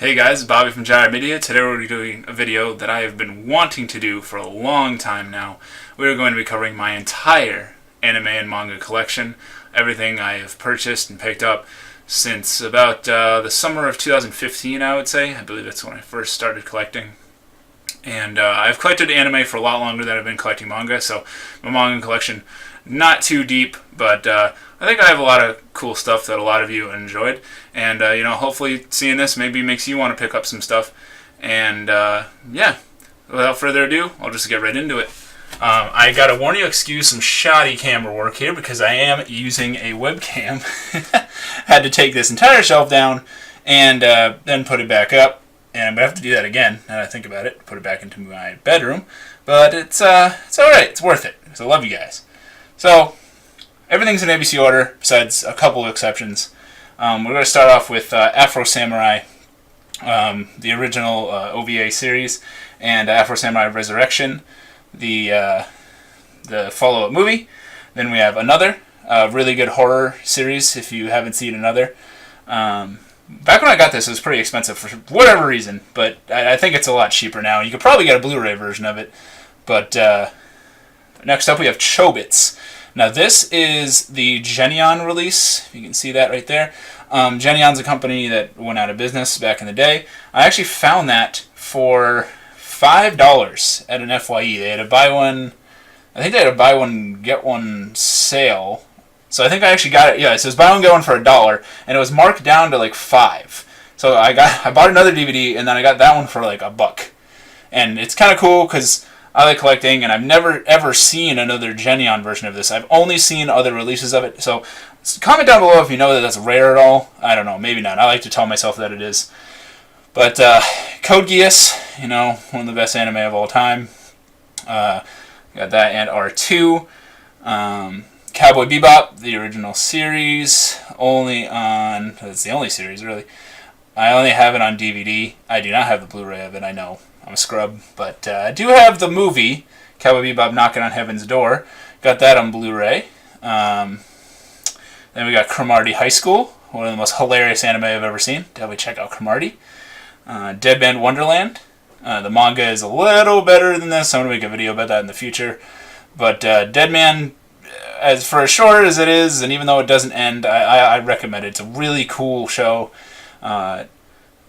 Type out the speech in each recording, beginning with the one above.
Hey guys, it's Bobby from Gyre Media. Today we're doing a video that I have been wanting to do for a long time now. We're going to be covering my entire anime and manga collection, everything I have purchased and picked up since about the summer of 2015, I would say. I believe that's when I first started collecting. And I've collected anime for a lot longer than I've been collecting manga, so my manga collection not too deep, but I think I have a lot of cool stuff that a lot of you enjoyed, and hopefully seeing this maybe makes you want to pick up some stuff. And yeah, without further ado, I'll just get right into it. I gotta warn you, excuse some shoddy camera work here because I am using a webcam. Had to take this entire shelf down and then put it back up, and I'm gonna have to do that again now that I think about it. Put it back into my bedroom, but it's all right. It's worth it because I love you guys. So, everything's in ABC order, besides a couple of exceptions. We're going to start off with Afro Samurai, the original OVA series, and Afro Samurai Resurrection, the follow-up movie. Then we have another really good horror series, if you haven't seen another. Back when I got this, it was pretty expensive for whatever reason, but I think it's a lot cheaper now. You could probably get a Blu-ray version of it, but next up we have Chobits. Now this is the Genion release. You can see that right there. Genion's a company that went out of business back in the day. I actually found that for $5 at an FYE. They had a buy one, I think they had a buy one get one sale. So I think I actually got it. Yeah, it says buy one get one for $1, and it was marked down to like $5. So I bought another DVD, and then I got that one for like $1. And it's kind of cool because I like collecting, and I've never ever seen another Genion version of this. I've only seen other releases of it. So comment down below if you know that that's rare at all. I don't know, maybe not. I like to tell myself that it is. But Code Geass, one of the best anime of all time. Got that and R2. Cowboy Bebop, the original series, that's the only series really. I only have it on DVD. I do not have the Blu-ray of it, I know. I'm a scrub, but I do have the movie, Cowboy Bebop Knocking on Heaven's Door. Got that on Blu-ray. Then we got Cromartie High School, one of the most hilarious anime I've ever seen. Definitely check out Cromartie. Dead Man Wonderland. The manga is a little better than this. I'm going to make a video about that in the future. But Dead Man, as for as short as it is, and even though it doesn't end, I recommend it. It's a really cool show. I'll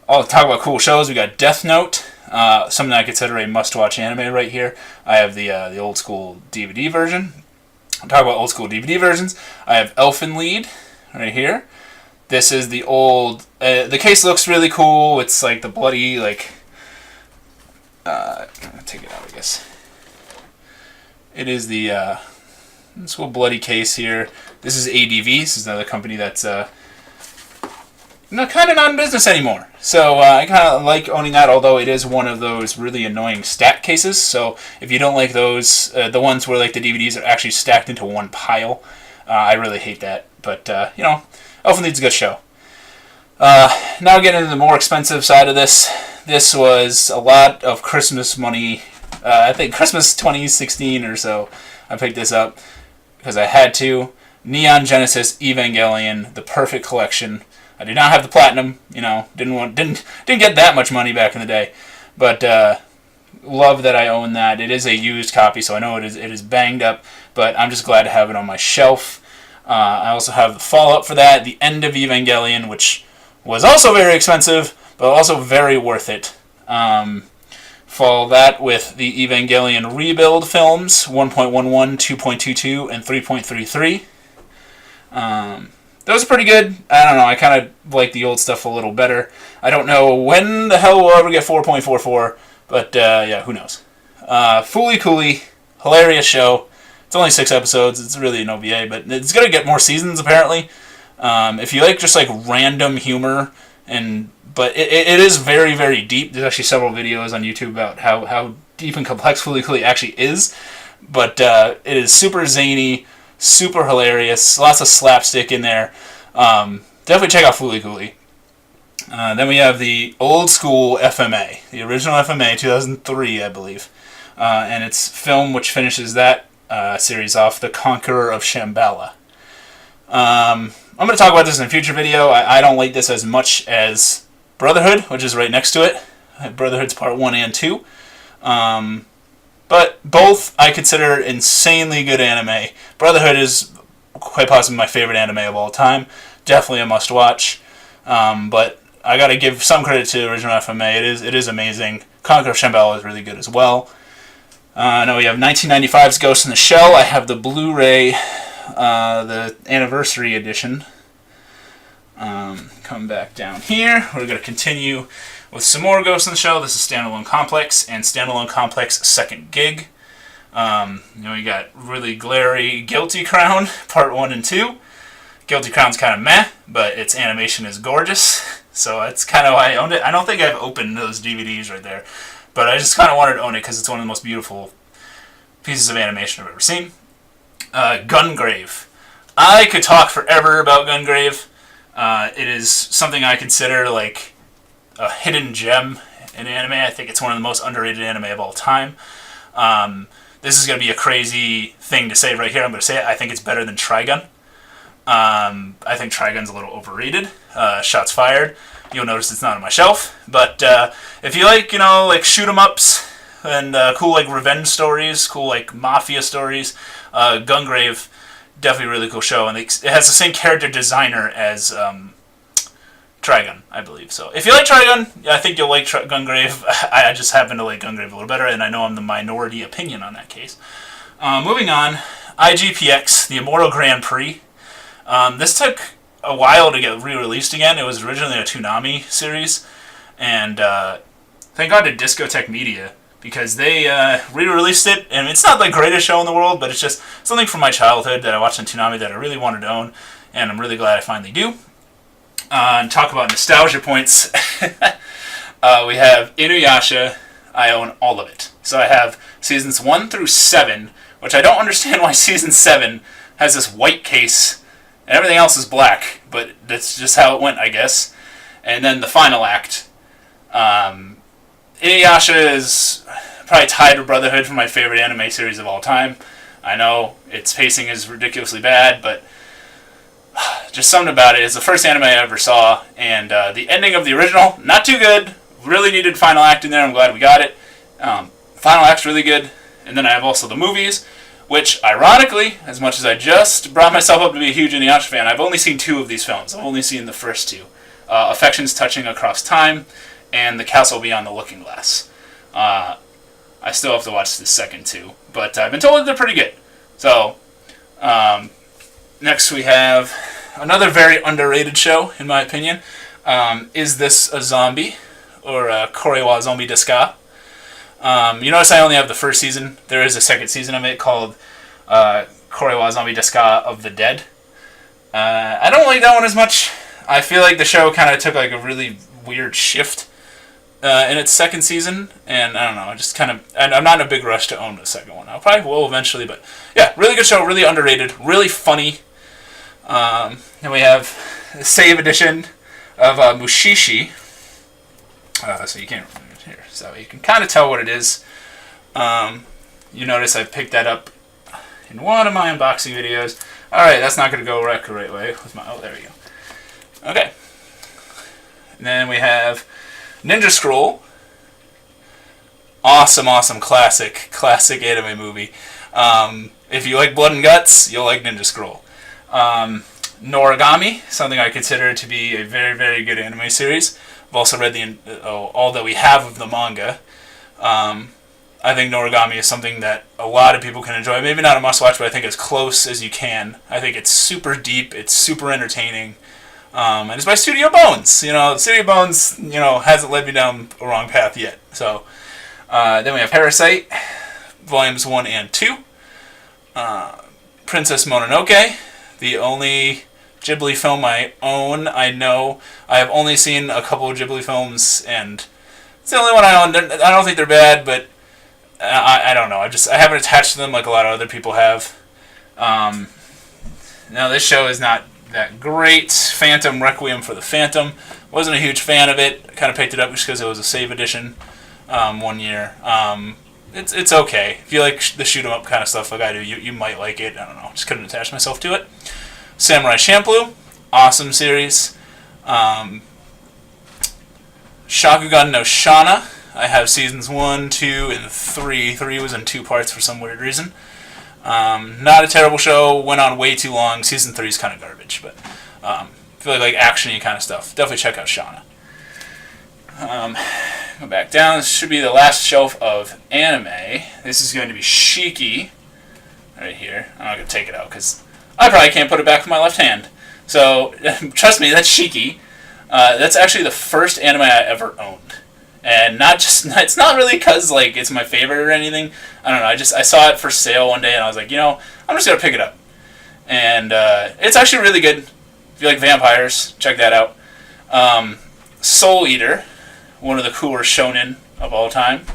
talk about cool shows. We got Death Note. Something I consider a must-watch anime right here. I have the old school DVD version. I'll talk about old school DVD versions. I have Elfen Lied right here. This is the old. The case looks really cool. It's like the bloody I'm gonna take it out, I guess. It is the this little bloody case here. This is ADV. This is another company that's kind of not in business anymore. So I kind of like owning that, although it is one of those really annoying stack cases. So if you don't like those, the ones where like the DVDs are actually stacked into one pile, I really hate that. But Elfen Lied's a good show. Now getting into the more expensive side of this. This was a lot of Christmas money. I think Christmas 2016 or so. I picked this up because I had to. Neon Genesis Evangelion, the perfect collection. I do not have the platinum, didn't get that much money back in the day, but love that I own that. It is a used copy, so I know it is banged up, but I'm just glad to have it on my shelf. I also have the follow-up for that, The End of Evangelion, which was also very expensive, but also very worth it. Follow that with the Evangelion Rebuild films, 1.11, 2.22, and 3.33. Those are pretty good. I don't know. I kind of like the old stuff a little better. I don't know when the hell we'll ever get 4.44, but yeah, who knows. Fooly Cooly, hilarious show. It's only 6 episodes. It's really an OVA, but it's going to get more seasons apparently. If you like just like random humor, but it is very, very deep. There's actually several videos on YouTube about how deep and complex Fooly Cooly actually is, but it is super zany, super hilarious, lots of slapstick in there. Definitely check out Fooly Cooly. Then we have the old school FMA, the original FMA, 2003, I believe. And it's film which finishes that series off, The Conqueror of Shambhala. I'm going to talk about this in a future video. I don't like this as much as Brotherhood, which is right next to it. Brotherhood's part 1 and 2. But both I consider insanely good anime. Brotherhood is quite possibly my favorite anime of all time. Definitely a must-watch. But I gotta give some credit to the original FMA. It is amazing. Conquer of Shambhala is really good as well. Now we have 1995's Ghost in the Shell. I have the Blu-ray, the anniversary edition. Come back down here. We're going to continue with some more Ghost in the Shell. This is Standalone Complex and Standalone Complex Second Gig. We got really glary Guilty Crown, Part 1 and 2. Guilty Crown's kind of meh, but its animation is gorgeous. So that's kind of why I owned it. I don't think I've opened those DVDs right there, but I just kind of wanted to own it because it's one of the most beautiful pieces of animation I've ever seen. Gungrave. I could talk forever about Gungrave. It is something I consider like a hidden gem in anime. I think it's one of the most underrated anime of all time. This is going to be a crazy thing to say right here. I'm going to say it. I think it's better than Trigun. I think Trigun's a little overrated. Shots fired. You'll notice it's not on my shelf. But if you like, like shoot 'em ups and cool like revenge stories, cool like mafia stories, Gungrave, definitely a really cool show. And it has the same character designer as Trigun, I believe. So if you like Trigun, I think you'll like Gungrave. I just happen to like Gungrave a little better, and I know I'm the minority opinion on that case. Moving on, IGPX, the Immortal Grand Prix. This took a while to get re-released again. It was originally a Toonami series, and thank God to Discotech Media, because they re-released it, and it's not the greatest show in the world, but it's just something from my childhood that I watched on Toonami that I really wanted to own, and I'm really glad I finally do. And talk about nostalgia points. We have Inuyasha. I own all of it. So I have seasons 1 through 7, which I don't understand why season 7 has this white case, and everything else is black, but that's just how it went, I guess. And then the final act. Inuyasha is probably tied with Brotherhood for my favorite anime series of all time. I know its pacing is ridiculously bad, but just something about it. It's the first anime I ever saw, and the ending of the original, not too good. Really needed final act in there. I'm glad we got it. Final act's really good. And then I have also the movies, which, ironically, as much as I just brought myself up to be a huge Inuyasha fan, I've only seen 2 of these films. I've only seen the first 2. Affections Touching Across Time, and The Castle Beyond the Looking Glass. I still have to watch the second 2, but I've been told that they're pretty good. So, next we have another very underrated show, in my opinion. Is This a Zombie? Or Kore wa Zombie desu ka? You notice I only have the first season. There is a second season of it called Kore wa Zombie desu ka of the Dead. I don't like that one as much. I feel like the show kind of took like a really weird shift in its second season, and I don't know, I just kind of, and I'm not in a big rush to own the second one. I probably will eventually, but yeah, really good show, really underrated, really funny. Then we have the Save Edition of Mushishi. So you can't here, so you can kind of tell what it is. You notice I picked that up in one of my unboxing videos. All right, that's not going to go the right way with my. Oh, there we go. Okay. And then we have Ninja Scroll. Awesome, classic anime movie. If you like blood and guts, you'll like Ninja Scroll. Noragami, something I consider to be a very, very good anime series. I've also read all that we have of the manga. I think Noragami is something that a lot of people can enjoy. Maybe not a must-watch, but I think as close as you can. I think it's super deep. It's super entertaining. And it's by Studio Bones. Studio Bones, hasn't led me down a wrong path yet. So, then we have Parasite, Volumes 1 and 2. Princess Mononoke, the only Ghibli film I own. I know I have only seen a couple of Ghibli films, and it's the only one I own. I don't think they're bad, but I don't know. I haven't attached to them like a lot of other people have. Now this show is not that great. Phantom Requiem for the Phantom. Wasn't a huge fan of it. Kind of picked it up just because it was a save edition one year. It's okay. If you like the shoot 'em up kind of stuff like I do, you might like it. I don't know. Just couldn't attach myself to it. Samurai Champloo, awesome series. Shakugan no Shana. I have seasons 1, 2, and 3. 3 was in 2 parts for some weird reason. Not a terrible show. Went on way too long. Season 3 is kind of garbage, but if you like action-y kind of stuff, definitely check out Shana. Go back down. This should be the last shelf of anime. This is going to be Shiki right here. I'm not going to take it out because I probably can't put it back with my left hand. So trust me, that's Shiki. That's actually the first anime I ever owned. And it's not really because like it's my favorite or anything. I don't know. I saw it for sale one day and I was like, I'm just gonna pick it up. And it's actually really good. If you like vampires, check that out. Soul Eater, one of the cooler shonen of all time.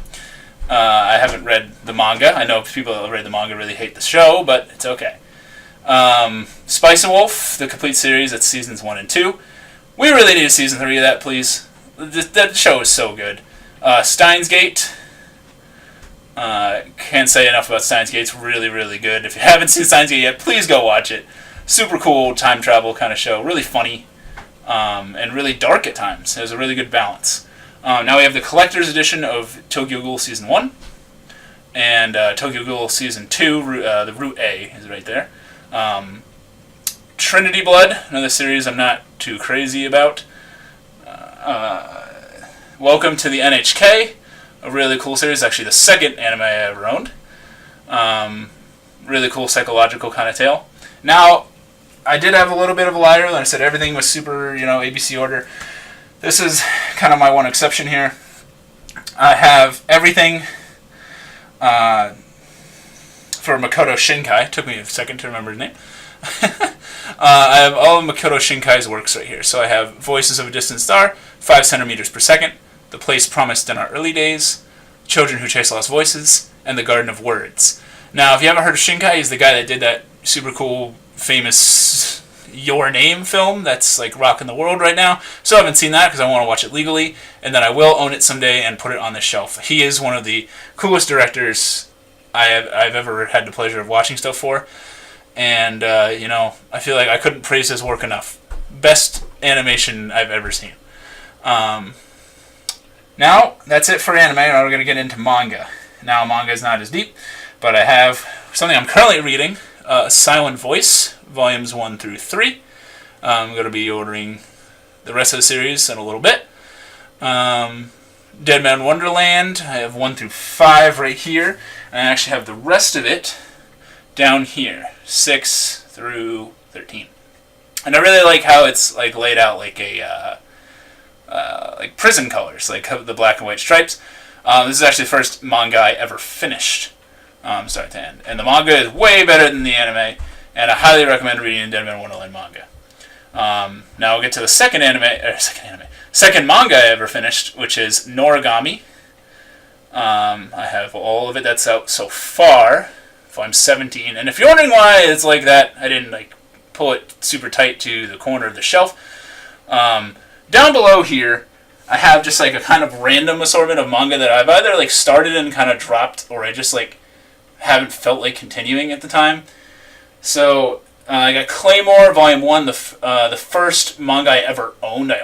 I haven't read the manga. I know people that read the manga really hate the show, but it's okay. Spice and Wolf, the complete series. That's seasons 1 and 2. We really need a season 3 of that, please. That show is so good. Steins Gate. Can't say enough about Steins Gate. It's really, really good. If you haven't seen Steins Gate yet, please go watch it. Super cool time travel kind of show. Really funny. And really dark at times. It has a really good balance. Now we have the collector's edition of Tokyo Ghoul Season 1. And Tokyo Ghoul Season 2, the Route A is right there. Trinity Blood, another series I'm not too crazy about. Welcome to the NHK, a really cool series. Actually, the second anime I ever owned. Really cool psychological kind of tale. Now, I did have a little bit of a liar when I said everything was super, ABC order. This is kind of my one exception here. I have everything for Makoto Shinkai. Took me a second to remember his name. I have all of Makoto Shinkai's works right here. So I have Voices of a Distant Star, 5 centimeters per second, The Place Promised in Our Early Days, Children Who Chase Lost Voices, and The Garden of Words. Now, if you haven't heard of Shinkai, he's the guy that did that super cool, famous Your Name film that's like rocking the world right now. So I haven't seen that because I want to watch it legally, and then I will own it someday and put it on the shelf. He is one of the coolest directors I've ever had the pleasure of watching stuff for. And, I feel like I couldn't praise his work enough. Best animation I've ever seen. Now, that's it for anime. Now we're going to get into manga. Now, manga is not as deep, but I have something I'm currently reading. Silent Voice, volumes 1 through 3. I'm going to be ordering the rest of the series in a little bit. Dead Man Wonderland, I have 1 through 5 right here. And I actually have the rest of it down here, 6 through 13. And I really like how it's like laid out like a like prison colors, like the black and white stripes. This is actually the first manga I ever finished, start to end. And the manga is way better than the anime, and I highly recommend reading the Dead Man Wonderland manga. Now we'll get to the second manga I ever finished, which is Noragami. I have all of it that's out so far. I'm 17, and if you're wondering why it's like that, I didn't pull it super tight to the corner of the shelf. Down below here, I have just a kind of random assortment of manga that I've either started and kind of dropped, or I just haven't felt like continuing at the time. So I got Claymore Volume 1, the first manga I ever owned.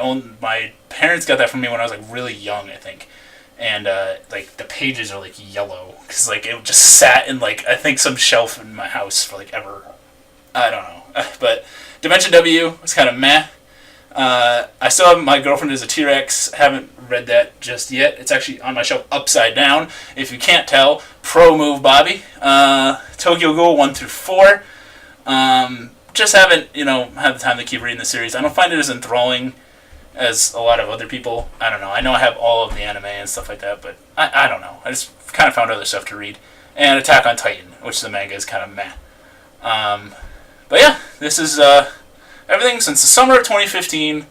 My parents got that from me when I was really young, I think. And the pages are yellow because it just sat in I think some shelf in my house for ever. I don't know. But Dimension W was kind of meh. I still have My Girlfriend is a T-Rex. Haven't read that just yet. It's actually on my shelf upside down. If you can't tell, pro move, Bobby. Tokyo Ghoul 1 through 4. Just haven't had the time to keep reading the series. I don't find it as enthralling as a lot of other people. I don't know. I know I have all of the anime and stuff like that, but I don't know. I just kind of found other stuff to read. And Attack on Titan, which the manga is kind of meh. But yeah, this is everything since the summer of 2015.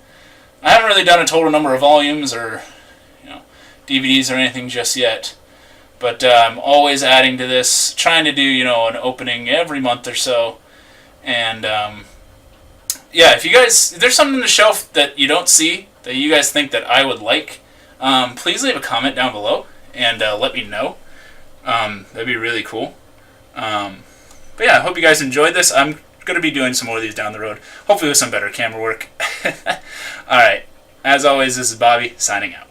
I haven't really done a total number of volumes or DVDs or anything just yet. But I'm always adding to this, trying to do an opening every month or so. And yeah, if there's something on the shelf that you don't see that you guys think that I would like, please leave a comment down below and let me know. That'd be really cool. But yeah, I hope you guys enjoyed this. I'm going to be doing some more of these down the road, hopefully with some better camera work. Alright, as always, this is Bobby, signing out.